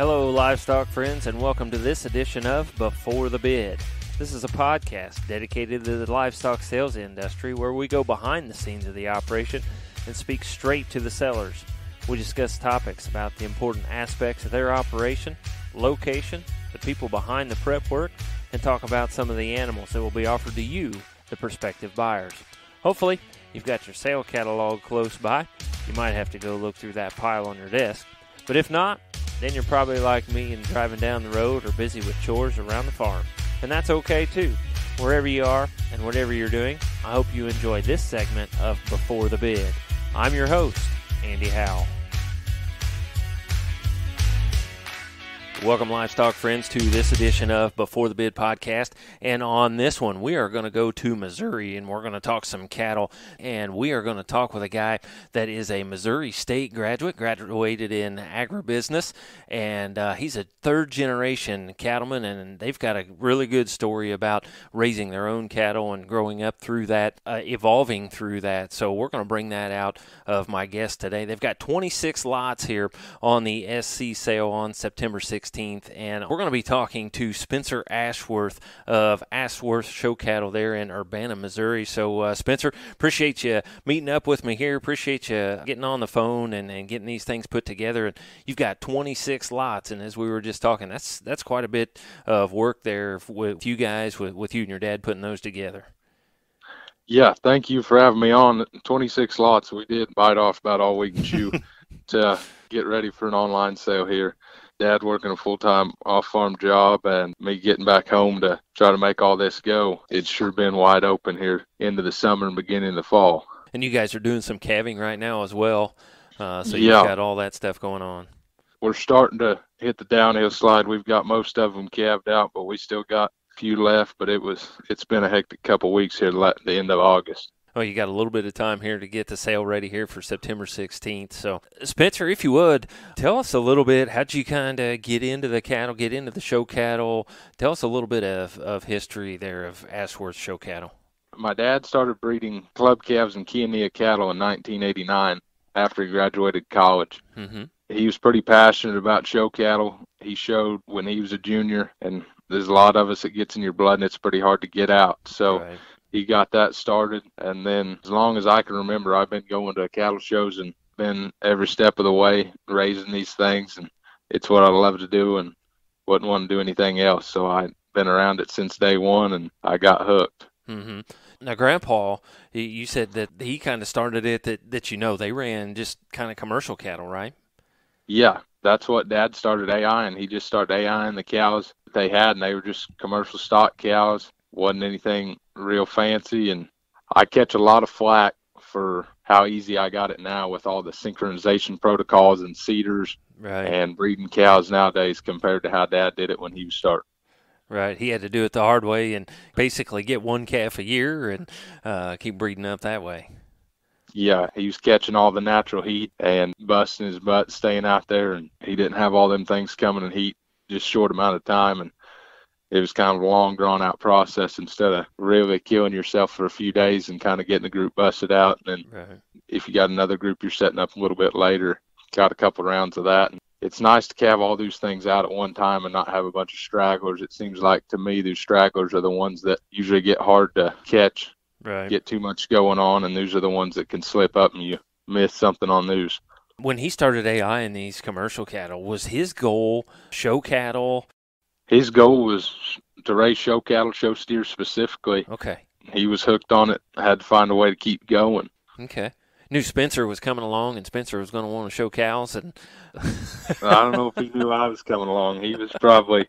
Hello, livestock friends, and welcome to this edition of Before the Bid. This is a podcast dedicated to the livestock sales industry where we go behind the scenes of the operation and speak straight to the sellers. We discuss topics about the important aspects of their operation, location, the people behind the prep work, and talk about some of the animals that will be offered to you, the prospective buyers. Hopefully, you've got your sale catalog close by. You might have to go look through that pile on your desk. But if not, then you're probably like me and driving down the road or busy with chores around the farm. And that's okay too. Wherever you are and whatever you're doing, I hope you enjoy this segment of Before the Bid. I'm your host, Andy Howell. Welcome, livestock friends, to this edition of Before the Bid podcast. And on this one, we are going to go to Missouri, and we're going to talk some cattle. And we are going to talk with a guy that is a Missouri State graduated in agribusiness, and he's a third-generation cattleman, and they've got a really good story about raising their own cattle and growing up through that, evolving through that. So we're going to bring that out of my guest today. They've got 26 lots here on the SC sale on September 16th. And we're going to be talking to Spencer Ashworth of Ashworth Show Cattle there in Urbana, Missouri. So, Spencer, appreciate you meeting up with me here. Appreciate you getting on the phone and getting these things put together. And you've got 26 lots, and as we were just talking, that's quite a bit of work there with you guys, with you and your dad putting those together. Yeah, thank you for having me on. 26 lots. We did bite off about all we can chew to get ready for an online sale here. Dad working a full-time off-farm job and me getting back home to try to make all this go. It's sure been wide open here into the summer and beginning of the fall. And you guys are doing some calving right now as well, so you've got all that stuff going on. We're starting to hit the downhill slide. We've got most of them calved out, but we still got a few left. But it's been a hectic couple weeks here at the end of August. Oh, you got a little bit of time here to get the sale ready here for September 16th. So, Spencer, if you would, tell us a little bit, how'd you kind of get into the cattle, get into the show cattle? Tell us a little bit of history there of Ashworth Show Cattle. My dad started breeding club calves and Kia cattle in 1989 after he graduated college. Mm-hmm. He was pretty passionate about show cattle. He showed when he was a junior, and there's a lot of us that gets in your blood, and it's pretty hard to get out. So. Right. He got that started, and then as long as I can remember, I've been going to cattle shows and been every step of the way raising these things, and it's what I love to do and wouldn't want to do anything else. So I've been around it since day one, and I got hooked. Mm-hmm. Now, Grandpa, you said that he kind of started it, that they ran just kind of commercial cattle, right? Yeah, that's what Dad started AI, and he just started AIing the cows that they had, and they were just commercial stock cows. Wasn't anything real fancy, and I catch a lot of flack for how easy I got it now with all the synchronization protocols and seeders and breeding cows nowadays compared to how Dad did it when he was starting. Right. He had to do it the hard way and basically get one calf a year and keep breeding up that way. Yeah, he was catching all the natural heat and busting his butt staying out there, and he didn't have all them things coming in heat just short amount of time, and it was kind of a long, drawn-out process instead of really killing yourself for a few days and kind of getting the group busted out. And then if you got another group you're setting up a little bit later, got a couple rounds of that. And it's nice to calve all those things out at one time and not have a bunch of stragglers. It seems like to me those stragglers are the ones that usually get hard to catch, get too much going on, and those are the ones that can slip up and you miss something on those. When he started AI in these commercial cattle, was his goal show cattle? His goal was to raise show cattle, show steers specifically. Okay. He was hooked on it. I had to find a way to keep going. Okay. Knew Spencer was coming along, and Spencer was going to want to show cows. And I don't know if he knew I was coming along. He was probably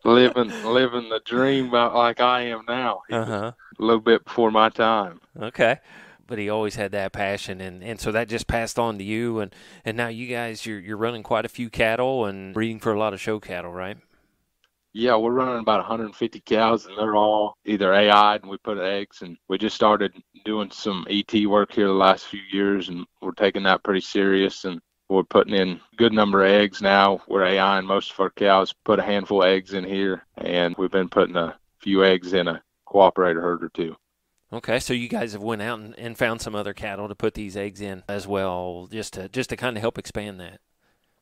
living the dream about like I am now. A little bit before my time. Okay. But he always had that passion, and so that just passed on to you. And now you guys, you're running quite a few cattle and breeding for a lot of show cattle, right? Yeah, we're running about 150 cows, and they're all either AI'd, and we put eggs, and we just started doing some ET work here the last few years, and we're taking that pretty serious, and we're putting in a good number of eggs now. We're AIing most of our cows, put a handful of eggs in here, and we've been putting a few eggs in a cooperator herd or two. Okay, so you guys have went out and found some other cattle to put these eggs in as well, just to kind of help expand that.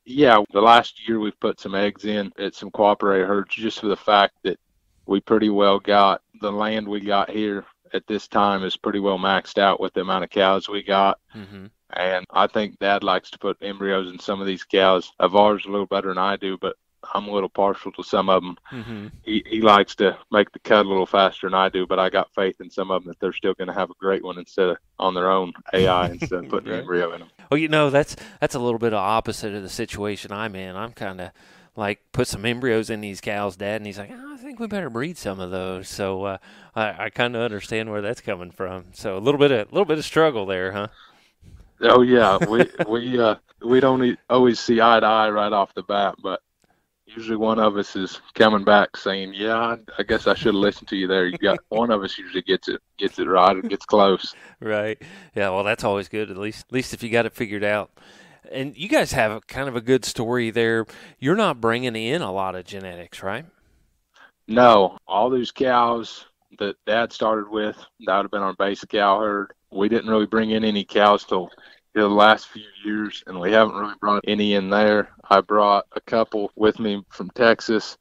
Yeah, the last year we've put some eggs in at some cooperative herds just for the fact that we pretty well got the land we got here at this time is pretty well maxed out with the amount of cows we got. Mm-hmm. And I think Dad likes to put embryos in some of these cows of ours a little better than I do, but I'm a little partial to some of them. Mm-hmm. He likes to make the cut a little faster than I do, but I got faith in some of them that they're still going to have a great one instead of on their own AI instead of putting Right. an embryo in them. Well, that's a little bit of opposite of the situation I'm in. I'm kind of like, put some embryos in these cows, Dad, and he's like, I think we better breed some of those. So I kind of understand where that's coming from. So a little bit of struggle there, huh? Oh yeah, we don't always see eye to eye right off the bat, but usually one of us is coming back saying, "Yeah, I guess I should have listened to you there." You got one of us usually gets it right, or gets close. Right. Yeah. Well, that's always good. At least if you got it figured out. And you guys have kind of a good story there. You're not bringing in a lot of genetics, right? No, all these cows that Dad started with, that would have been our base cow herd. We didn't really bring in any cows till the last few years, and we haven't really brought any in there. I brought a couple with me from Texas,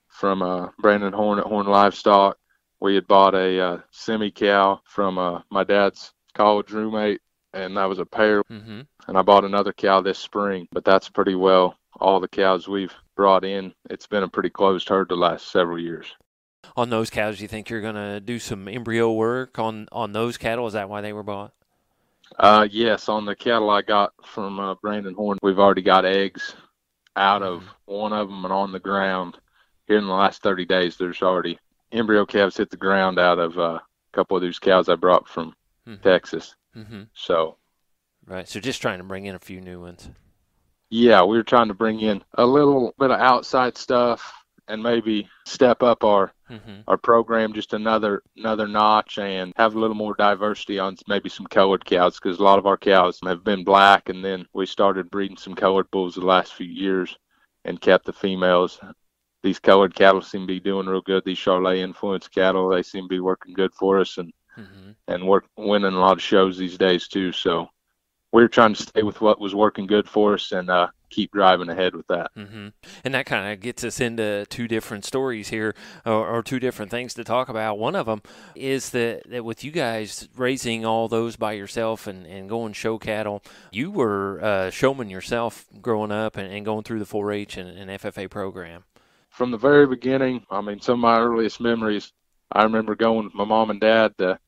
from Brandon Horn at Horn Livestock. We had bought a semi cow from my dad's college roommate, and that was a pair. Mm-hmm. And I bought another cow this spring, but that's pretty well all the cows we've brought in. It's been a pretty closed herd the last several years. On those cows, you think you're going to do some embryo work on those cattle? Is that why they were bought? Yes, on the cattle I got from Brandon Horn, we've already got eggs out of one of them and on the ground. Here in the last 30 days, there's already embryo calves hit the ground out of a couple of these cows I brought from Texas. Mm-hmm. So, right. So just trying to bring in a few new ones. yeah, we were trying to bring in a little bit of outside stuff and maybe step up our program just another notch and have a little more diversity on maybe some colored cows, because a lot of our cows have been black, and then we started breeding some colored bulls the last few years and kept the females. These colored cattle seem to be doing real good. These Charolais influenced cattle, they seem to be working good for us and winning a lot of shows these days too. So we're trying to stay with what was working good for us and keep driving ahead with that. Mm-hmm. And that kind of gets us into two different stories here, or two different things to talk about. One of them is that with you guys raising all those by yourself and going show cattle, you were showman yourself growing up and going through the 4-H and FFA program. From the very beginning, I mean, some of my earliest memories, I remember going with my mom and dad to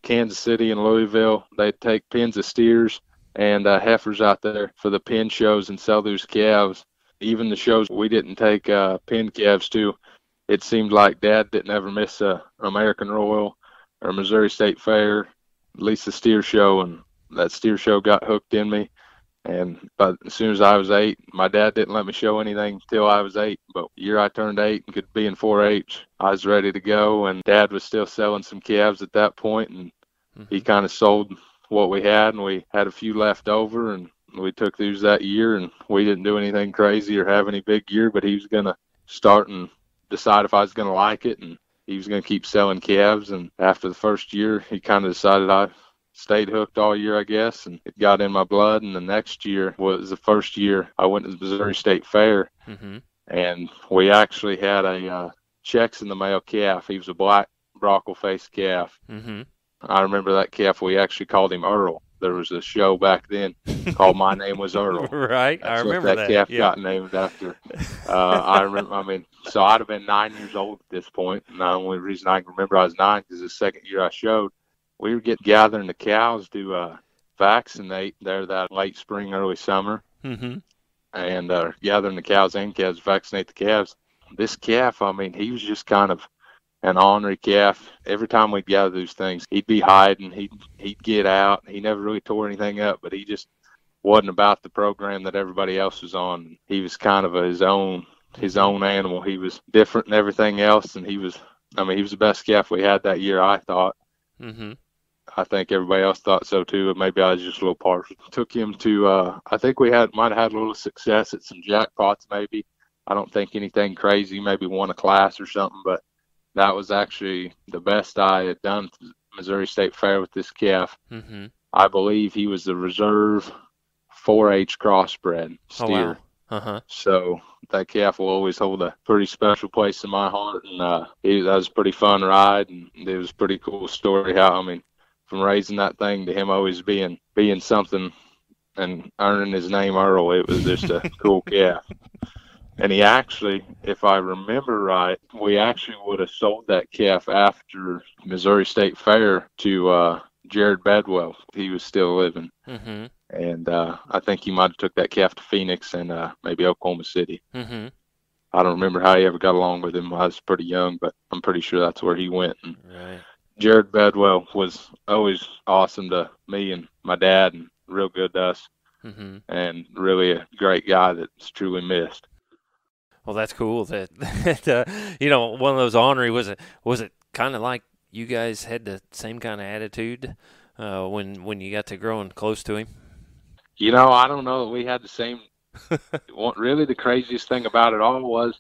Kansas City and Louisville. They'd take pens of steers and heifers out there for the pen shows and sell those calves. Even the shows we didn't take pen calves to, it seemed like Dad didn't ever miss a American Royal or Missouri State Fair, at least the steer show, and that steer show got hooked in me. But as soon as I was 8, my dad didn't let me show anything until I was 8. But the year I turned 8 and could be in 4-H, I was ready to go, and Dad was still selling some calves at that point, and he kind of sold what we had, and we had a few left over, and we took these that year, and we didn't do anything crazy or have any big year, but he was going to start and decide if I was going to like it, and he was going to keep selling calves. And after the first year, he kind of decided I stayed hooked all year, I guess, and it got in my blood. And the next year was the first year I went to the Missouri State Fair, and we actually had a checks in the mail calf. He was a black brockle-faced calf. I remember that calf, we actually called him Earl. There was a show back then called My Name Was Earl. Right, That's I remember what that. calf got named after. I remember, so I'd have been 9 years old at this point, and the only reason I can remember I was 9 because the second year I showed, we were gathering the cows to vaccinate there that late spring, early summer, and gathering the cows and calves to vaccinate the calves. This calf, he was just kind of an ornery calf. Every time we'd gather those things, he'd be hiding, he'd get out. He never really tore anything up, but he just wasn't about the program that everybody else was on. He was kind of his own animal. He was different than everything else, and he was the best calf we had that year, I thought. I think everybody else thought so too, but maybe I was just a little partial. Took him to I think we might have had a little success at some jackpots maybe. I don't think anything crazy, maybe won a class or something, but that was actually the best I had done at the Missouri State Fair with this calf. I believe he was the reserve 4-H crossbred steer. Oh, wow. Uh-huh. So that calf will always hold a pretty special place in my heart. And that was a pretty fun ride, and it was a pretty cool story. How, I mean, from raising that thing to him always being something and earning his name Earl, it was just a cool calf. And he actually, if I remember right, we actually would have sold that calf after Missouri State Fair to Jared Bedwell. He was still living. Mm-hmm. And I think he might have took that calf to Phoenix and maybe Oklahoma City. Mm-hmm. I don't remember how he ever got along with him. I was pretty young, but I'm pretty sure that's where he went. And Right. Jared Bedwell was always awesome to me and my dad, and real good to us, Mm-hmm. and really a great guy that's truly missed. Well, that's cool. That one of those ornery was it kind of like you guys had the same kind of attitude when you got to growing close to him? I don't know that we had the same. Really, the craziest thing about it all was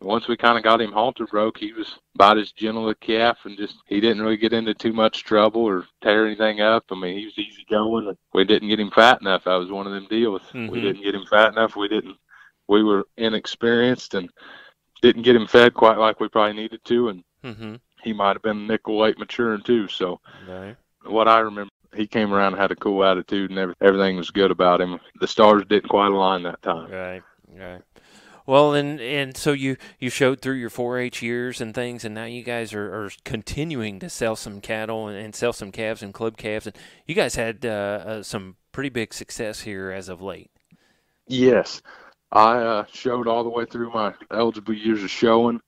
once we kind of got him halter broke, he was about as gentle a calf, and he didn't really get into too much trouble or tear anything up. I mean, he was easy going. And we didn't get him fat enough. That was one of them deals. Mm-hmm. We didn't get him fat enough. We were inexperienced and didn't get him fed quite like we probably needed to, and Mm-hmm. he might have been nickel weight maturing too. So Right. what I remember, he came around and had a cool attitude, and everything was good about him. The stars didn't quite align that time. Right. Right. Well, and so you showed through your 4-H years and things, and now you guys are continuing to sell some cattle and sell some calves and club calves, and you guys had some pretty big success here as of late. Yes. I showed all the way through my eligible years of showing,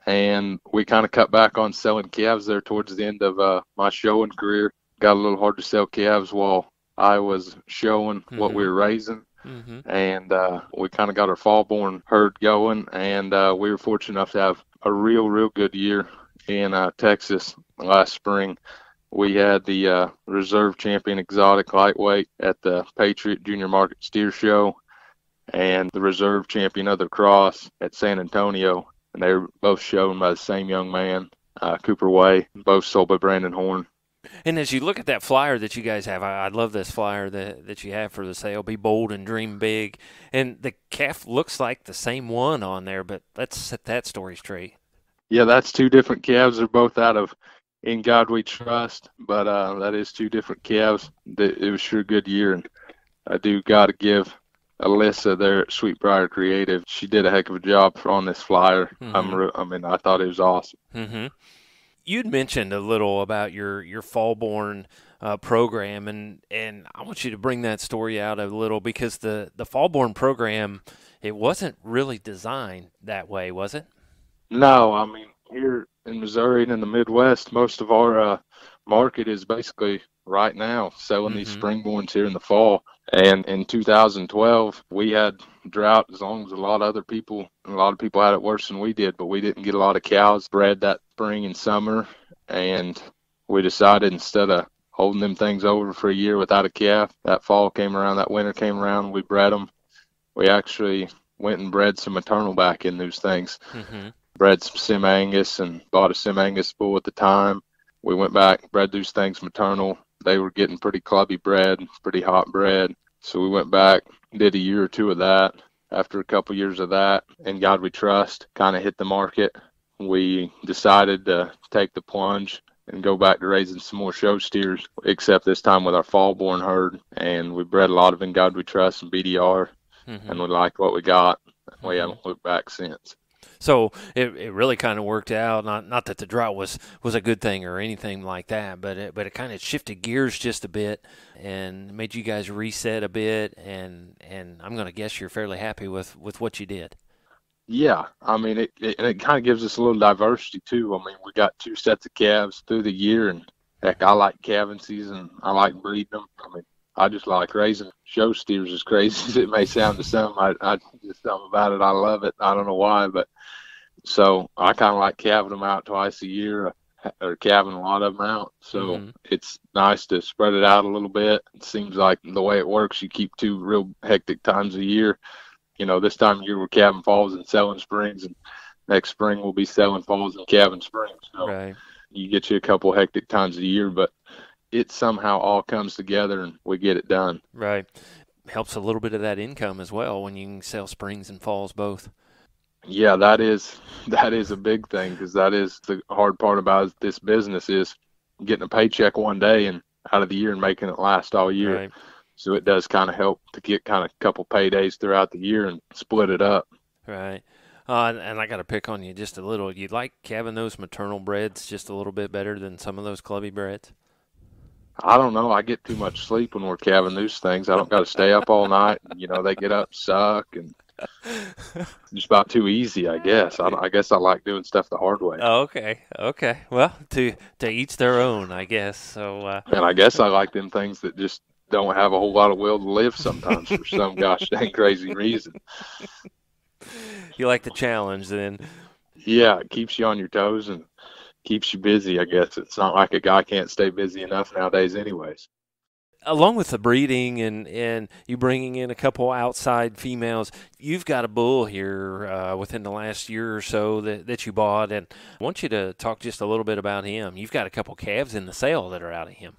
and we kind of cut back on selling calves there towards the end of my showing career. Got a little hard to sell calves while I was showing what we were raising. Mm-hmm. And we kind of got our fall-born herd going, and we were fortunate enough to have a real good year in Texas last spring. We had the reserve champion exotic lightweight at the Patriot Junior Market Steer Show, and the reserve champion of the cross at San Antonio, and they were both shown by the same young man, Cooper Way, both sold by Brandon Horn. And as you look at that flyer that you guys have, I love this flyer that you have for the sale. Be bold and dream big. And the calf looks like the same one on there, but let's set that story straight. Yeah, that's two different calves. They're both out of In God We Trust, but that is two different calves. It was sure a good year, and I do got to give Alyssa there at Sweetbriar Creative. She did a heck of a job on this flyer. Mm-hmm. I thought it was awesome. Mm-hmm. You'd mentioned a little about your fall-born program, and I want you to bring that story out a little, because the fall-born program, it wasn't really designed that way, was it? No, I mean, here in Missouri and in the Midwest, most of our market is basically right now selling these springborns here in the fall. And in 2012, we had drought as long as a lot of people had it worse than we did, but we didn't get a lot of cows bred that spring and summer. And we decided, instead of holding them things over for a year without a calf, that winter came around, we bred them. We actually went and bred some maternal back in those things. Mm-hmm. Bred some Sim Angus and bought a Sim Angus bull at the time. We went back, bred those things maternal. They were getting pretty clubby bred, pretty hot bred. So we went back, did a year or two of that. After a couple years of that, In God We Trust kind of hit the market, we decided to take the plunge and go back to raising some more show steers, except this time with our fall-born herd. And we bred a lot of In God We Trust and BDR, and we liked what we got. We haven't looked back since. So it really kind of worked out. Not that the drought was a good thing or anything like that, but it kind of shifted gears just a bit and made you guys reset a bit. And I'm going to guess you're fairly happy with what you did. Yeah, I mean, it kind of gives us a little diversity too. I mean, we got two sets of calves through the year, and heck, I like calving season. I like breeding them. I mean, I just like raising show steers, as crazy as it may sound to some. I just something about it. I love it. I don't know why, but so I kind of like calving them out twice a year, or calving a lot of them out. So it's nice to spread it out a little bit. It seems like the way it works, you keep two real hectic times a year. This time of year we're calving falls and selling springs, and next spring we'll be selling falls and calving springs. So Right. You get you a couple hectic times a year, but it somehow all comes together and we get it done. Right. helps a little bit of that income as well when you can sell springs and falls both. Yeah, that is a big thing, because that is the hard part about this business, is getting a paycheck one day and out of the year and making it last all year. Right. So it does kind of help to get kind of a couple paydays throughout the year and split it up. Right. And I got to pick on you just a little. You like having those maternal breads just a little bit better than some of those clubby breads? I don't know. I get too much sleep when we're calving those things. I don't got to stay up all night. They get up, suck, and just about too easy, I guess. I guess I like doing stuff the hard way. Oh, okay. Okay. Well, to each their own, I guess. So. And I guess I like them things that just don't have a whole lot of will to live sometimes for some gosh dang crazy reason. You like the challenge then? Yeah, it keeps you on your toes and keeps you busy, I guess. It's not like a guy can't stay busy enough nowadays anyways. Along with the breeding and you bringing in a couple outside females, you've got a bull here within the last year or so that you bought, and I want you to talk just a little bit about him. You've got a couple calves in the sale that are out of him.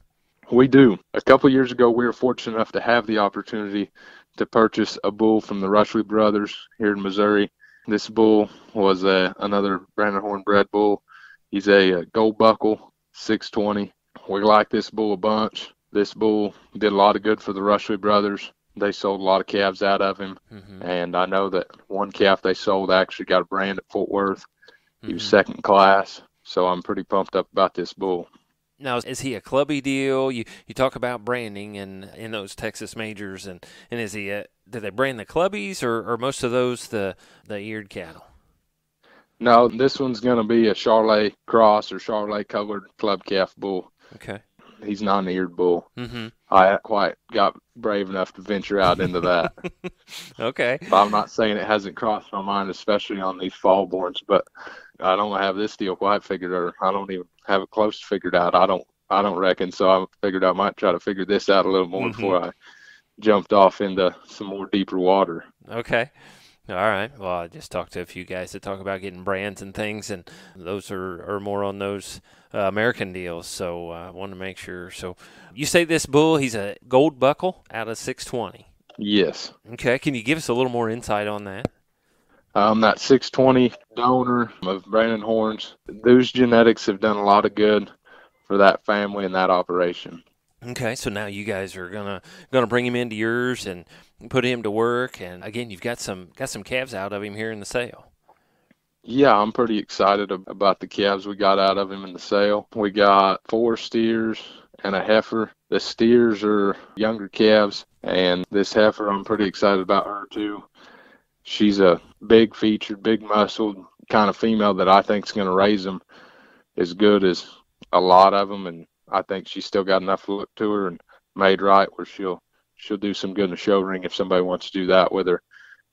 We do. A couple years ago, we were fortunate enough to have the opportunity to purchase a bull from the Rushley brothers here in Missouri. This bull was another Brandon Horn bred bull. He's a gold buckle, 620. We like this bull a bunch. This bull did a lot of good for the Rushley brothers. They sold a lot of calves out of him. Mm-hmm. And I know that one calf they sold actually got a brand at Fort Worth. He was second class. So I'm pretty pumped up about this bull. Now, is he a clubby deal? You talk about branding and in those Texas majors, and is he do they brand the clubbies or most of those the eared cattle? No, this one's going to be a Charolais cross or Charolais colored club calf bull. Okay. He's not an eared bull. Mm-hmm. I haven't quite got brave enough to venture out into that. Okay. But I'm not saying it hasn't crossed my mind, especially on these fall borns, but I don't have this deal quite figured out. I don't even have it close figured out. I don't reckon. So I figured I might try to figure this out a little more before I jumped off into some more deeper water. Okay. All right. Well, I just talked to a few guys that talk about getting brands and things, and those are more on those American deals. So I wanted to make sure. So you say this bull, he's a gold buckle out of 620. Yes. Okay. Can you give us a little more insight on that? That 620 donor of Brandon Horns, those genetics have done a lot of good for that family and that operation. Okay, so now you guys are gonna bring him into yours and put him to work, and again, you've got some calves out of him here in the sale. Yeah, I'm pretty excited about the calves we got out of him in the sale. We got 4 steers and a heifer. The steers are younger calves, and this heifer, I'm pretty excited about her too. She's a big featured, big muscled kind of female that I think is going to raise them as good as a lot of them, and I think she's still got enough look to her and made right where she'll do some good in the show ring if somebody wants to do that with her.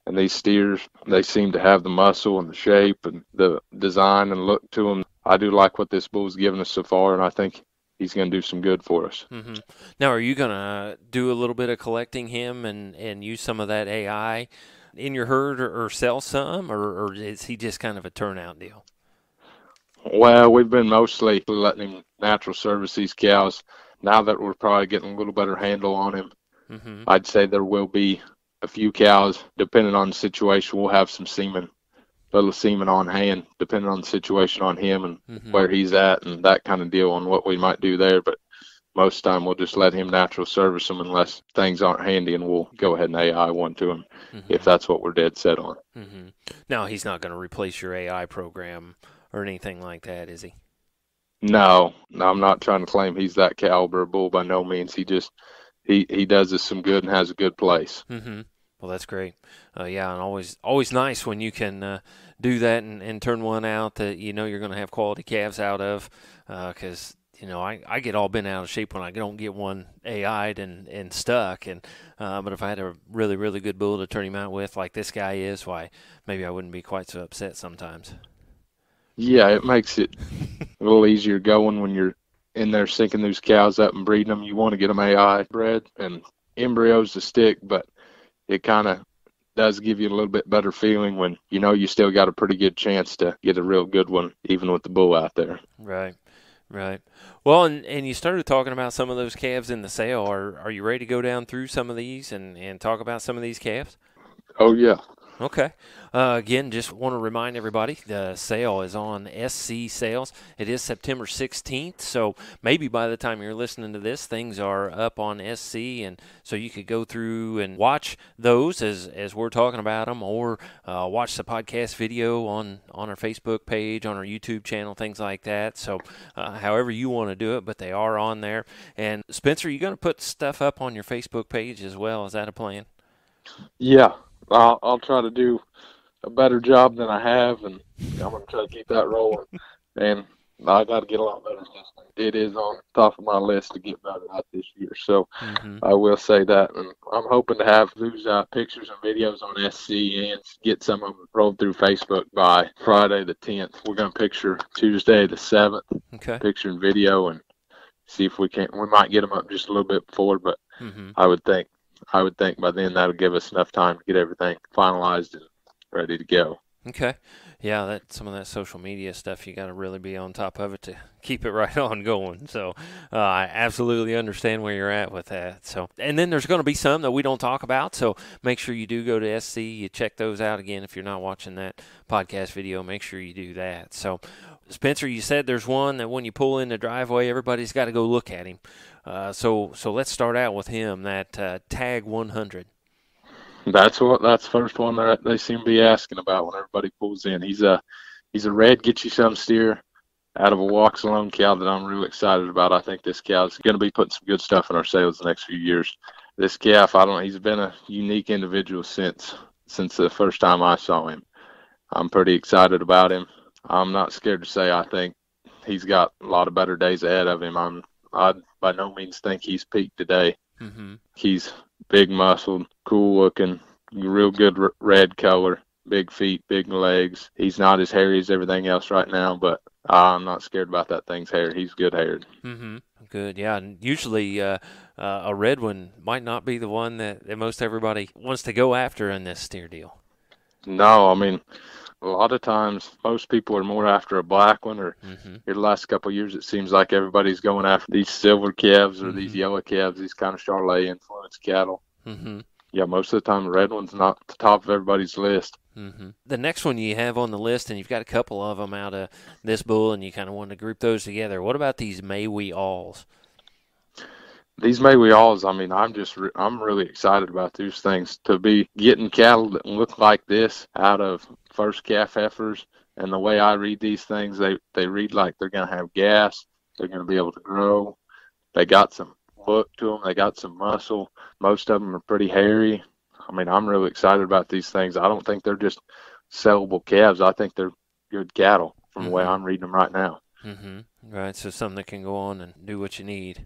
And these steers, they seem to have the muscle and the shape and the design and look to them. I do like what this bull's given us so far, and I think he's going to do some good for us. Mm-hmm. Now, are you going to do a little bit of collecting him and use some of that AI in your herd or sell some, or is he just kind of a turnout deal? Well, we've been mostly letting him natural service these cows. Now that we're probably getting a little better handle on him, I'd say there will be a few cows, depending on the situation. We'll have some little semen on hand, depending on the situation on him and where he's at and that kind of deal on what we might do there. But most of the time we'll just let him natural service them unless things aren't handy, and we'll go ahead and AI one to him if that's what we're dead set on. Now, he's not going to replace your AI program or anything like that, is he? No, I'm not trying to claim he's that caliber of bull by no means. He does us some good and has a good place. Well, that's great. Yeah, and always nice when you can do that and turn one out that you know you're going to have quality calves out of, because I get all bent out of shape when I don't get one AI'd and stuck. But if I had a really, really good bull to turn him out with, like this guy is, why maybe I wouldn't be quite so upset sometimes. Yeah, it makes it a little easier going when you're in there syncing those cows up and breeding them. You want to get them AI bred and embryos to stick, but it kind of does give you a little bit better feeling when you know you still got a pretty good chance to get a real good one, even with the bull out there. Right. Right. Well, and you started talking about some of those calves in the sale. Are you ready to go down through some of these and talk about some of these calves? Oh yeah. Okay. Again, just want to remind everybody the sale is on SC Sales. It is September 16th, so maybe by the time you're listening to this, things are up on SC, and so you could go through and watch those as we're talking about them, or watch the podcast video on our Facebook page, on our YouTube channel, things like that. So however you want to do it, but they are on there. And Spencer, you going to put stuff up on your Facebook page as well? Is that a plan? Yeah. I'll try to do a better job than I have, and I'm going to try to keep that rolling. And I got to get a lot better. It is on top of my list to get better at this year. So I will say that. And I'm hoping to have those pictures and videos on SC and get some of them rolled through Facebook by Friday the 10th. We're going to picture Tuesday the 7th, picture and video, and see if we can't. We might get them up just a little bit before, but I would think by then that'll give us enough time to get everything finalized and ready to go. Okay. Yeah, some of that social media stuff, you got to really be on top of it to keep it right on going. So I absolutely understand where you're at with that. So, and then there's going to be some that we don't talk about. So make sure you do go to SC. You check those out again. If you're not watching that podcast video, make sure you do that. So, Spencer, you said there's one that when you pull in the driveway, everybody's got to go look at him. So let's start out with him, that Tag 100. That's the first one that they seem to be asking about when everybody pulls in. He's a red get you some steer out of a walks alone cow that I'm really excited about. I think this cow is going to be putting some good stuff in our sales the next few years. This calf, he's been a unique individual since the first time I saw him. I'm pretty excited about him. I'm not scared to say I think he's got a lot of better days ahead of him. I by no means think he's peaked today. He's big muscled, cool looking, real good red color, big feet, big legs. He's not as hairy as everything else right now, but I'm not scared about that thing's hair. He's good haired. Good, yeah. And usually a red one might not be the one that most everybody wants to go after in this steer deal. No, I mean, a lot of times most people are more after a black one, or in the last couple of years it seems like everybody's going after these silver calves or these yellow calves, these kind of Charolais influenced cattle. Yeah, most of the time the red one's not the top of everybody's list. The next one you have on the list, and you've got a couple of them out of this bull, and you kind of want to group those together. What about these May-Wee Alls? These May-Wee Alls, I mean, I'm really excited about these things. To be getting cattle that look like this out of first calf heifers, and the way I read these things, they read like they're going to have gas, they're going to be able to grow. They got some look to them, they got some muscle. Most of them are pretty hairy. I mean, I'm really excited about these things. I don't think they're just sellable calves. I think they're good cattle from the way I'm reading them right now. Right, so something that can go on and do what you need.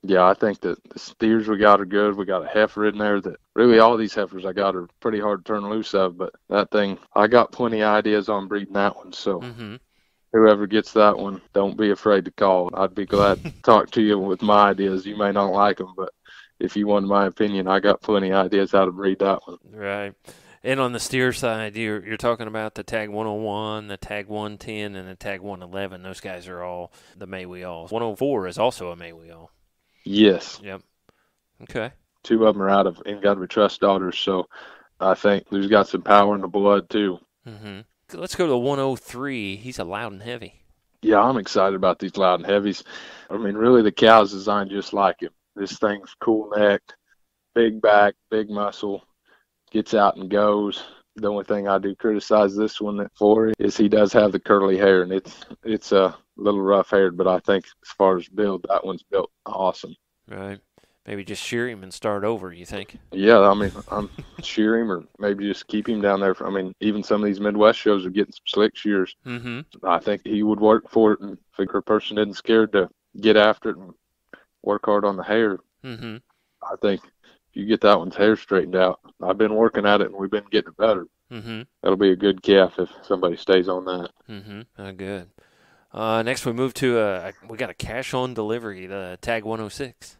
Yeah, I think that the steers we got are good. We got a heifer in there that really all these heifers I got are pretty hard to turn loose of, but that thing, I got plenty of ideas on breeding that one. So whoever gets that one, don't be afraid to call. I'd be glad to talk to you with my ideas. You may not like them, but if you want my opinion, I got plenty of ideas how to breed that one. Right. And on the steer side, you're talking about the Tag 101, the Tag 110, and the Tag 111. Those guys are all the May-Wee Alls. 104 is also a May-Wee All. Yes. Yep. Okay. Two of them are out of Ingadry Trust Daughters, so I think there's got some power in the blood too. Let's go to 103. He's a loud and heavy. Yeah, I'm excited about these loud and heavies. I mean, really, the cow's designed just like him. This thing's cool-necked, big back, big muscle, gets out and goes. The only thing I do criticize this one for is he does have the curly hair, and it's a little rough-haired, but I think as far as build, that one's built awesome. Right. Maybe just shear him and start over, you think? Yeah, I mean, I'm shear him or maybe just keep him down there. I mean, even some of these Midwest shows are getting some slick shears. I think he would work for it, and if a person isn't scared to get after it and work hard on the hair, I think if you get that one's hair straightened out, I've been working at it and we've been getting it better. That'll be a good calf if somebody stays on that. Good. Next we move to we got a cash on delivery, the Tag 106.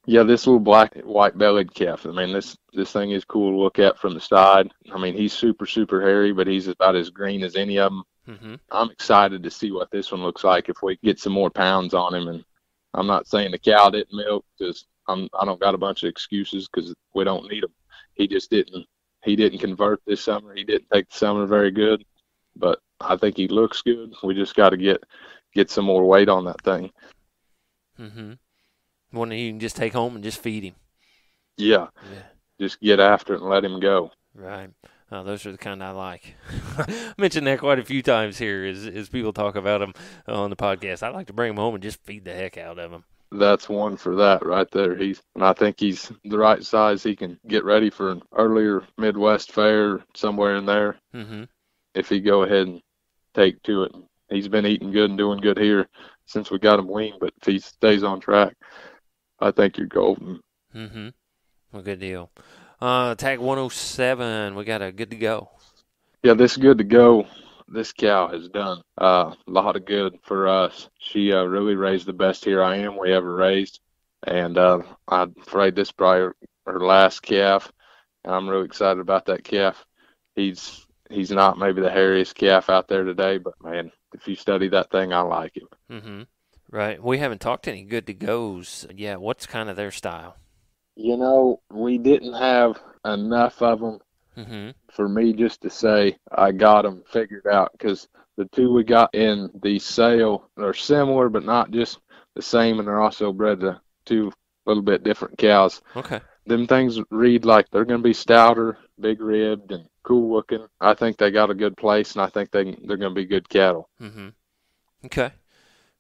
Yeah, this little black white bellied calf. I mean, this thing is cool to look at from the side. I mean, he's super hairy, but he's about as green as any of them. Mm-hmm. I'm excited to see what this one looks like if we get some more pounds on him. And I'm not saying the cow didn't milk, because I don't got a bunch of excuses, because we don't need them. He just didn't. He didn't convert this summer. He didn't take the summer very good, but I think he looks good. We just got to get some more weight on that thing. Mm-hmm. One that you can just take home and just feed him. Yeah. Just get after it and let him go. Right. Those are the kind I like. I mentioned that quite a few times here as people talk about them on the podcast. I like to bring them home and just feed the heck out of them. That's one for that right there. And I think he's the right size. He can get ready for an earlier Midwest fair somewhere in there. Mm-hmm. If he go ahead and take to it. He's been eating good and doing good here since we got him weaned, but if he stays on track, I think you're golden. Mm-hmm. Well, good deal. Tag 107, we got a good to go. Yeah, this good to go. This cow has done a lot of good for us. She really raised the best here I am we ever raised, and I'm afraid this is probably her last calf, and I'm really excited about that calf. He's not maybe the hairiest calf out there today, but man, if you study that thing, I like him. Mm-hmm. Right. We haven't talked any good to goes yet. What's kind of their style? You know, we didn't have enough of them Mm-hmm. for me just to say I got them figured out, because the two we got in the sale are similar, but not just the same, and they're also bred to two little bit different cows. Okay. Them things read like they're going to be stouter, big ribbed, and cool looking. I think they got a good place, and I think they're going to be good cattle. Mm-hmm. Okay.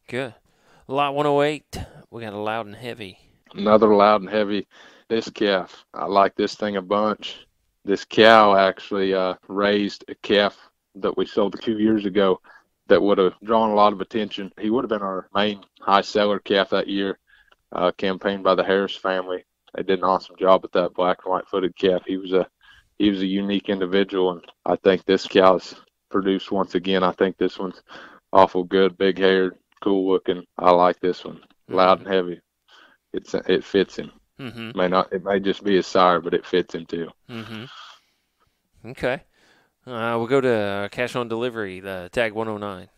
Good. Lot 108, we got a loud and heavy. Another loud and heavy. This calf, I like this thing a bunch. This cow actually raised a calf that we sold 2 years ago that would have drawn a lot of attention. He would have been our main high seller calf that year, campaigned by the Harris family. They did an awesome job with that black and white footed calf. He was a unique individual, and I think this cow's produced once again. I think this one's awful good, big haired, cool looking. I like this one. Loud and heavy. It fits him. Mm-hmm. It may just be his sire, but it fits him too. Mm-hmm. Okay. We'll go to cash on delivery, the tag 109.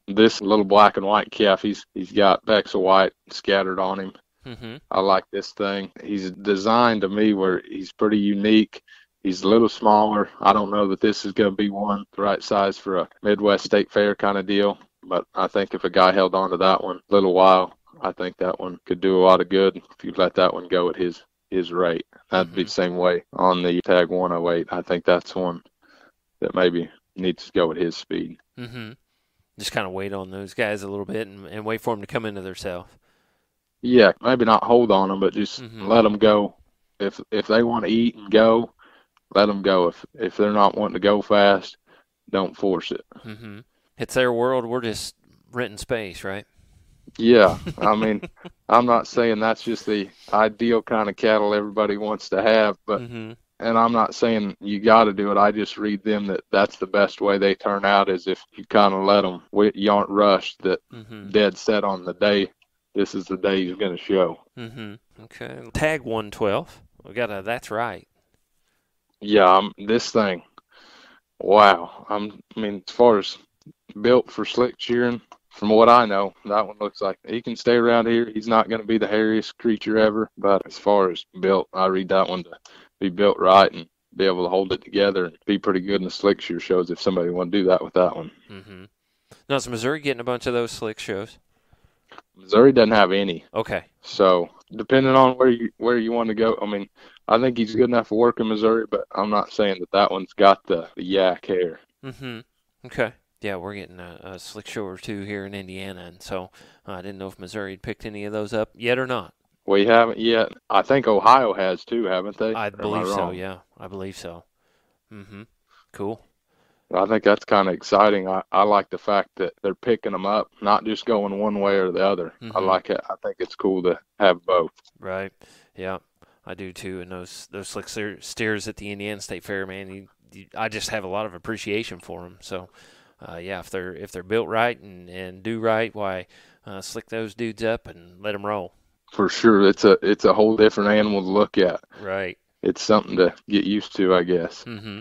This little black and white calf, he's got specks of white scattered on him. Mm-hmm. I like this thing. He's designed to me where he's pretty unique. He's a little smaller. I don't know that this is going to be the right size for a Midwest State Fair kind of deal, but I think if a guy held on to that one a little while, I think that one could do a lot of good if you let that one go at his rate. That'd be the same way on the tag 108. I think that's one that maybe needs to go at his speed. Mm-hmm. Just kind of wait on those guys a little bit and wait for them to come into their self. Yeah, maybe not hold on them, but just let them go. If they want to eat and go, let them go. If they're not wanting to go fast, don't force it. Mm-hmm. It's their world. We're just renting space, right? Yeah, I mean, I'm not saying that's just the ideal kind of cattle everybody wants to have, but and I'm not saying you got to do it. I just read them that's the best way they turn out, is if you kind of let them. You aren't rushed, that dead set on the day. This is the day he's going to show. Mm-hmm. Okay. Tag 112. We got a that's right. Yeah, this thing. Wow. I mean, as far as built for slick shearing, from what I know, that one looks like he can stay around here. He's not going to be the hairiest creature ever, but as far as built, I read that one to be built right and be able to hold it together and be pretty good in the slick shear shows if somebody want to do that with that one. Mm-hmm. Now, is Missouri getting a bunch of those slick shows? Missouri doesn't have any. Okay. So depending on where you want to go, I mean, I think he's good enough for work in Missouri, but I'm not saying that one's got the yak hair. Mm-hmm. Okay. Yeah, we're getting a slick show or two here in Indiana, and so I didn't know if Missouri had picked any of those up yet or not. We haven't yet. I think Ohio has too, haven't they? I believe so, yeah. I believe so. Mm-hmm. Cool. I think that's kind of exciting. I like the fact that they're picking them up, not just going one way or the other. I like it. I think it's cool to have both. Right. Yeah, I do too. And those slick steers at the Indiana State Fair, man, I just have a lot of appreciation for them. So, yeah, if they're built right and do right, why slick those dudes up and let them roll. For sure, it's a whole different animal to look at. Right. It's something to get used to, I guess. Mm-hmm.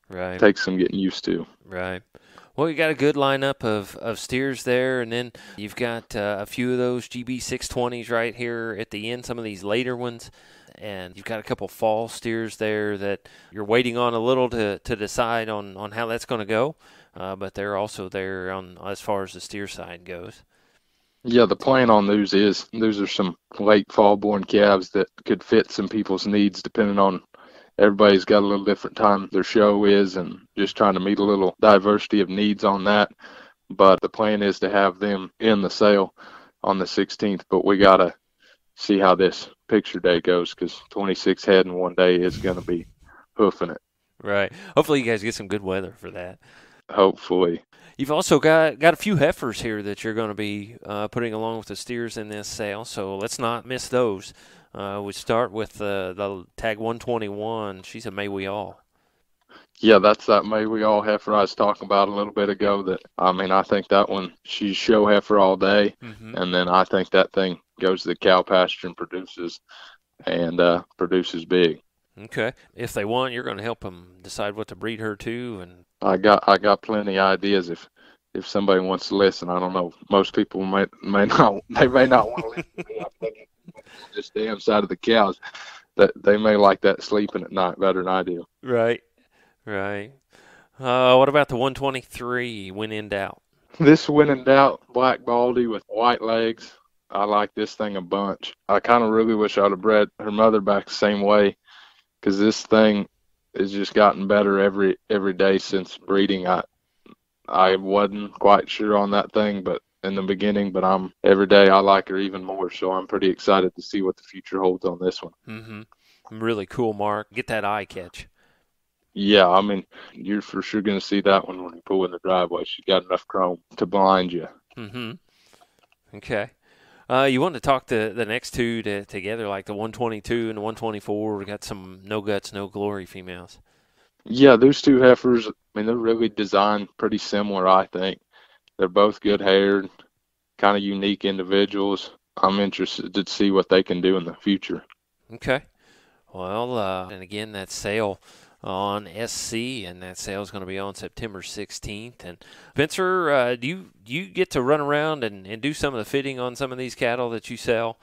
Right. Takes some getting used to. Right. Well, you got a good lineup of steers there, and then you've got a few of those GB 620s right here at the end, some of these later ones, and you've got a couple fall steers there that you're waiting on a little to decide on how that's going to go, but they're also there on as far as the steer side goes. Yeah, the plan on those are some late fall born calves that could fit some people's needs depending on everybody's got a little different time their show is and just trying to meet a little diversity of needs on that. But the plan is to have them in the sale on the 16th, but we got to see how this picture day goes because 26 head in one day is going to be hoofing it. Right. Hopefully you guys get some good weather for that. Hopefully. You've also got a few heifers here that you're going to be putting along with the steers in this sale, so let's not miss those. We start with the tag 121. She's a May We All. Yeah, that's that May We All heifer I was talking about a little bit ago. I think that one, she's show heifer all day, and then I think that thing goes to the cow pasture and produces big. Okay. If they want, you're going to help them decide what to breed her to, and I got plenty of ideas if somebody wants to listen. I don't know. Most people may not want to listen to me. I'm thinking this damn side of the cows that they may like that sleeping at night better than I do. Right. What about the 123 when in doubt? This when in doubt, black baldy with white legs. I like this thing a bunch. I kind of really wish I'd have bred her mother back the same way because this thing has just gotten better every day since breeding. I wasn't quite sure on that thing, but in the beginning, but every day I like her even more. So I'm pretty excited to see what the future holds on this one. Really cool mark. Get that eye catch. Yeah, you're for sure going to see that one when you pull in the driveway. She's got enough chrome to blind you. Okay. You want to talk the next two together, like the 122 and the 124. We got some no guts, no glory females. Yeah, those two heifers, they're really designed pretty similar, I think. They're both good-haired, kind of unique individuals. I'm interested to see what they can do in the future. Okay. Well, and again, that sale on SC, and that sale is going to be on September 16th. And Spencer, do you get to run around and do some of the fitting on some of these cattle that you sell?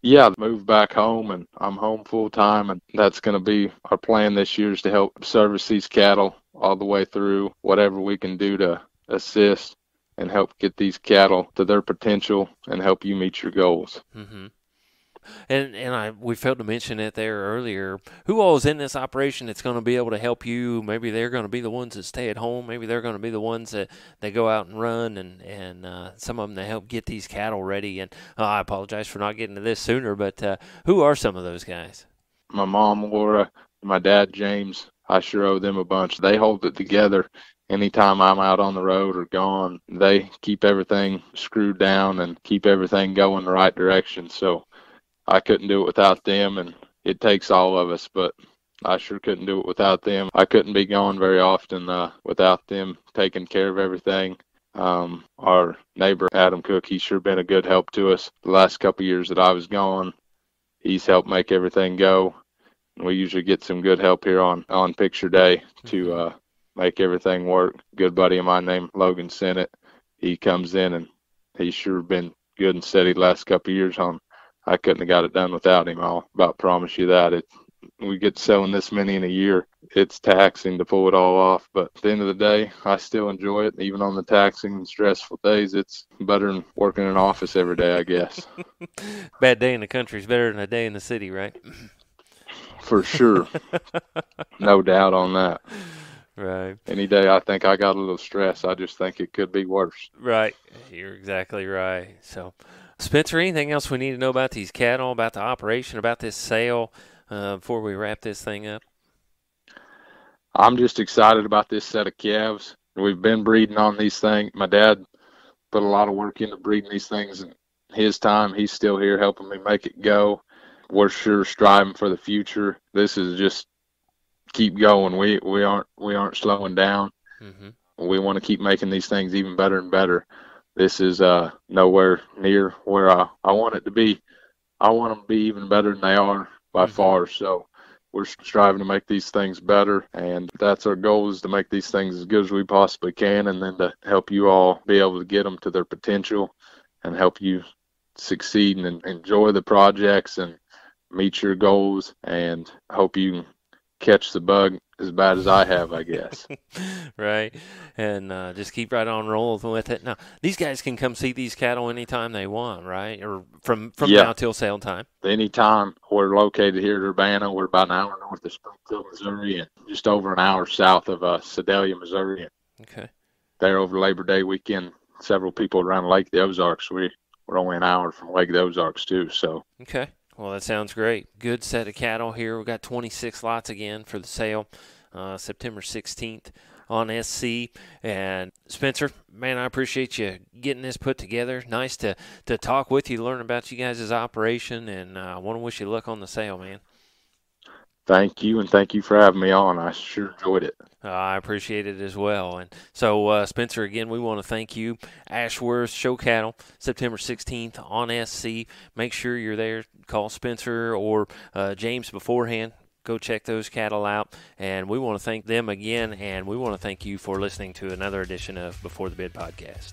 Yeah, moved back home, and I'm home full-time, and that's going to be our plan this year is to help service these cattle all the way through, whatever we can do to assist and help get these cattle to their potential and help you meet your goals. And we failed to mention it there earlier. Who all is in this operation that's going to be able to help you? Maybe they're going to be the ones that stay at home. Maybe they're going to be the ones that go out and run, and some of them that help get these cattle ready. And I apologize for not getting to this sooner, but who are some of those guys? My mom, Laura, and my dad, James. I sure owe them a bunch. They hold it together. Anytime I'm out on the road or gone, they keep everything screwed down and keep everything going the right direction. So I couldn't do it without them, and it takes all of us, but I sure couldn't do it without them. I couldn't be gone very often without them taking care of everything. Our neighbor, Adam Cook, he's sure been a good help to us the last couple of years that I was gone. He's helped make everything go. We usually get some good help here on picture day to make everything work. Good buddy of mine named Logan Sennett, he comes in, and he's sure been good and steady the last couple of years on. I couldn't have got it done without him. I'll about promise you that. We get selling this many in a year. It's taxing to pull it all off, but at the end of the day, I still enjoy it. Even on the taxing and stressful days, it's better than working in an office every day, I guess. Bad day in the country is better than a day in the city, right? For sure. No doubt on that. Right. Any day I think I got a little stress, I just think it could be worse. Right. You're exactly right. So, Spencer, anything else we need to know about these cattle, about the operation, about this sale before we wrap this thing up? I'm just excited about this set of calves. We've been breeding on these things. My dad put a lot of work into breeding these things in his time. He's still here helping me make it go. We're sure striving for the future. This is just keep going. We aren't slowing down. We want to keep making these things even better and better. This is nowhere near where I want it to be. I want them to be even better than they are by far. So we're striving to make these things better, and that's our goal, is to make these things as good as we possibly can, and then to help you all be able to get them to their potential and help you succeed and enjoy the projects and meet your goals, and hope you catch the bug as bad as I have, I guess. Right, and just keep right on rolling with it. Now, these guys can come see these cattle anytime they want, right? Or from now till sale time? Anytime. We're located here at Urbana. We're about an hour north of Springfield, Missouri, and just over an hour south of Sedalia, Missouri. Okay. There over Labor Day weekend, several people around Lake of the Ozarks. We're only an hour from Lake of the Ozarks, too. So. Okay. Well, that sounds great. Good set of cattle here. We've got 26 lots again for the sale, September 16th on SC. And Spencer, man, I appreciate you getting this put together. Nice to talk with you, learn about you guys' operation, and I want to wish you luck on the sale, man. Thank you, and thank you for having me on. I sure enjoyed it. I appreciate it as well. And so, Spencer, again, we want to thank you. Ashworth Show Cattle, September 16th on SC. Make sure you're there. Call Spencer or James beforehand. Go check those cattle out. And we want to thank them again, and we want to thank you for listening to another edition of Before the Bid podcast.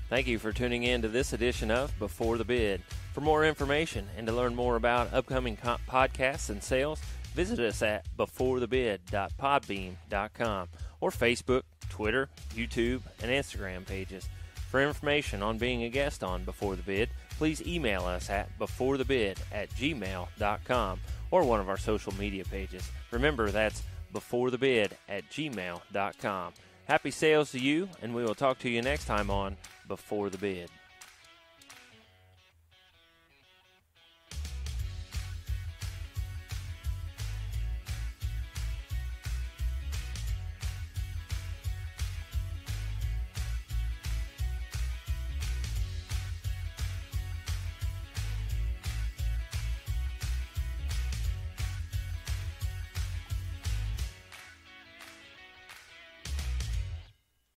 Thank you for tuning in to this edition of Before the Bid. For more information and to learn more about upcoming podcasts and sales, visit us at beforethebid.podbean.com or Facebook, Twitter, YouTube, and Instagram pages. For information on being a guest on Before the Bid, please email us at beforethebid@gmail.com or one of our social media pages. Remember, that's beforethebid@gmail.com. Happy sales to you, and we will talk to you next time on Before the Bid.